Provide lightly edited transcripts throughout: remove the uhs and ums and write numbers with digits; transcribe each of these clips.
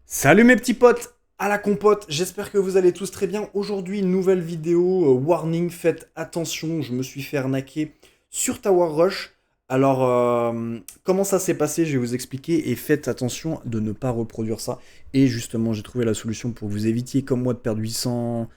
Salut mes petits potes à la compote, j'espère que vous allez tous très bien. Aujourd'hui, nouvelle vidéo, warning, faites attention, je me suis fait arnaquer sur Tower Rush. Alors, comment ça s'est passé, je vais vous expliquer et faites attention de ne pas reproduire ça. Et justement, j'ai trouvé la solution pour que vous évitiez, comme moi, de perdre 800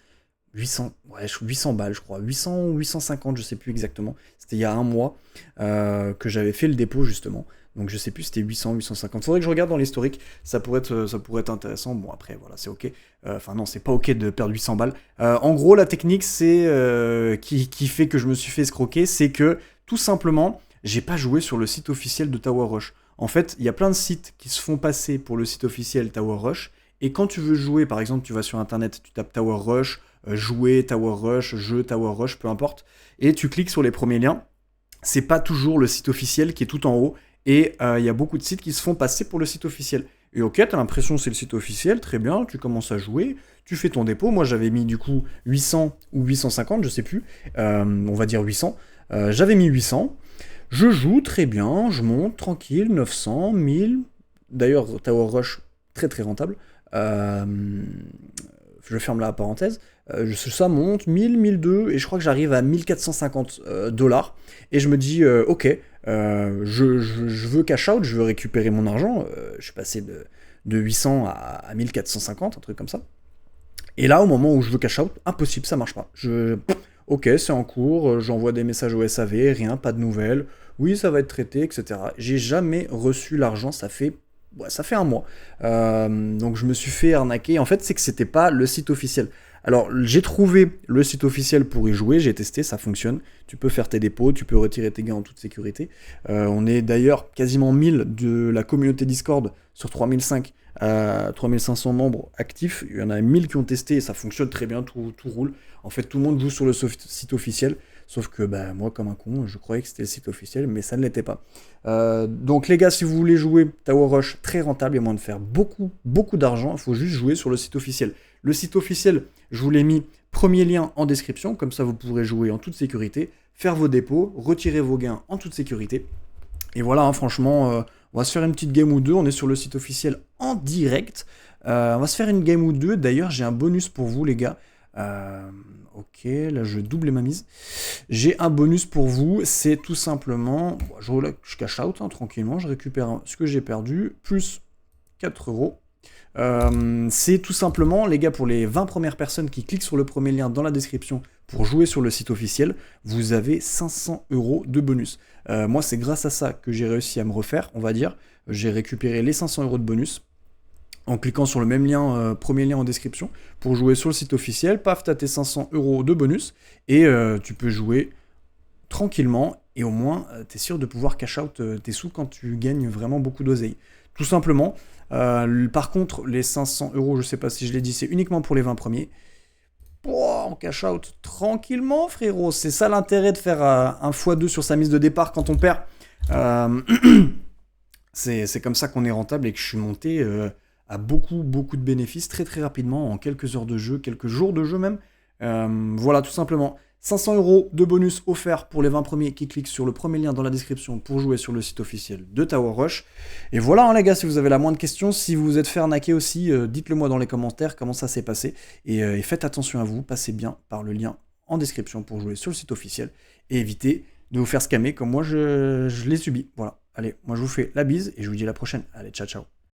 balles, je crois. 800 ou 850, je sais plus exactement. C'était il y a un mois que j'avais fait le dépôt, justement. Donc je sais plus, c'était 800, 850. Faudrait que je regarde dans l'historique, ça pourrait être intéressant. Bon, après, voilà, c'est ok. Enfin, non, c'est pas ok de perdre 800 balles. En gros, la technique, c'est qui fait que je me suis fait escroquer, c'est que, tout simplement, j'ai pas joué sur le site officiel de Tower Rush. En fait, il y a plein de sites qui se font passer pour le site officiel Tower Rush. Et quand tu veux jouer, par exemple, tu vas sur Internet, tu tapes Tower Rush, jouer Tower Rush, jeu Tower Rush, peu importe, et tu cliques sur les premiers liens. C'est pas toujours le site officiel qui est tout en haut, et il y a beaucoup de sites qui se font passer pour le site officiel. Et ok, t'as l'impression que c'est le site officiel, très bien, tu commences à jouer, tu fais ton dépôt. Moi j'avais mis du coup 800 ou 850, je sais plus, on va dire 800. J'avais mis 800, je joue très bien, je monte tranquille, 900, 1000. D'ailleurs, Tower Rush, très très rentable. Euh, je ferme la parenthèse. Ça monte 1000, 1002 et je crois que j'arrive à 1450 dollars. Et je me dis, ok, je veux cash out, je veux récupérer mon argent. Je suis passé de 800 à 1450, un truc comme ça. Et là, au moment où je veux cash out, impossible, ça marche pas. Ok, c'est en cours, j'envoie des messages au SAV, rien, pas de nouvelles. Oui, ça va être traité, etc. J'ai jamais reçu l'argent, ça fait un mois. Donc je me suis fait arnaquer. En fait, c'est que c'était pas le site officiel. Alors, j'ai trouvé le site officiel pour y jouer, j'ai testé, ça fonctionne. Tu peux faire tes dépôts, tu peux retirer tes gains en toute sécurité. On est d'ailleurs quasiment 1000 de la communauté Discord sur 3005 à 3500 membres actifs. Il y en a 1000 qui ont testé et ça fonctionne très bien, tout roule. En fait, tout le monde joue sur le site officiel. Sauf que bah, moi, comme un con, je croyais que c'était le site officiel, mais ça ne l'était pas. Donc les gars, si vous voulez jouer Tower Rush, très rentable, il y a moyen de faire beaucoup, beaucoup d'argent. Il faut juste jouer sur le site officiel. Le site officiel, je vous l'ai mis, premier lien en description, comme ça vous pourrez jouer en toute sécurité, faire vos dépôts, retirer vos gains en toute sécurité. Et voilà, hein, franchement, on va se faire une petite game ou deux. On est sur le site officiel en direct. On va se faire une game ou deux. D'ailleurs, j'ai un bonus pour vous, les gars. Ok, là je double ma mise. J'ai un bonus pour vous, c'est tout simplement, je cash out hein, tranquillement, je récupère ce que j'ai perdu, plus 4 euros. C'est tout simplement, les gars, pour les 20 premières personnes qui cliquent sur le premier lien dans la description pour jouer sur le site officiel, vous avez 500 euros de bonus. Moi, c'est grâce à ça que j'ai réussi à me refaire, on va dire. J'ai récupéré les 500 euros de bonus en cliquant sur le même lien, premier lien en description, pour jouer sur le site officiel. Paf, t'as tes 500 euros de bonus, et tu peux jouer tranquillement, et au moins, t'es sûr de pouvoir cash out tes sous quand tu gagnes vraiment beaucoup d'oseille. Tout simplement. Par contre, les 500 euros, je sais pas si je l'ai dit, c'est uniquement pour les 20 premiers. Oh, on cash out tranquillement, frérot. C'est ça l'intérêt de faire un x2 sur sa mise de départ quand on perd. Euh, c'est comme ça qu'on est rentable et que je suis monté à beaucoup, beaucoup de bénéfices très, très rapidement, en quelques heures de jeu, quelques jours de jeu même. Voilà, tout simplement. 500 euros de bonus offerts pour les 20 premiers qui cliquent sur le premier lien dans la description pour jouer sur le site officiel de Tower Rush. Et voilà, hein, les gars, si vous avez la moindre question, si vous vous êtes fait arnaquer aussi, dites-le moi dans les commentaires comment ça s'est passé. Et faites attention à vous, passez bien par le lien en description pour jouer sur le site officiel et évitez de vous faire scammer comme moi je l'ai subi. Voilà, allez, moi je vous fais la bise et je vous dis à la prochaine. Allez, ciao, ciao.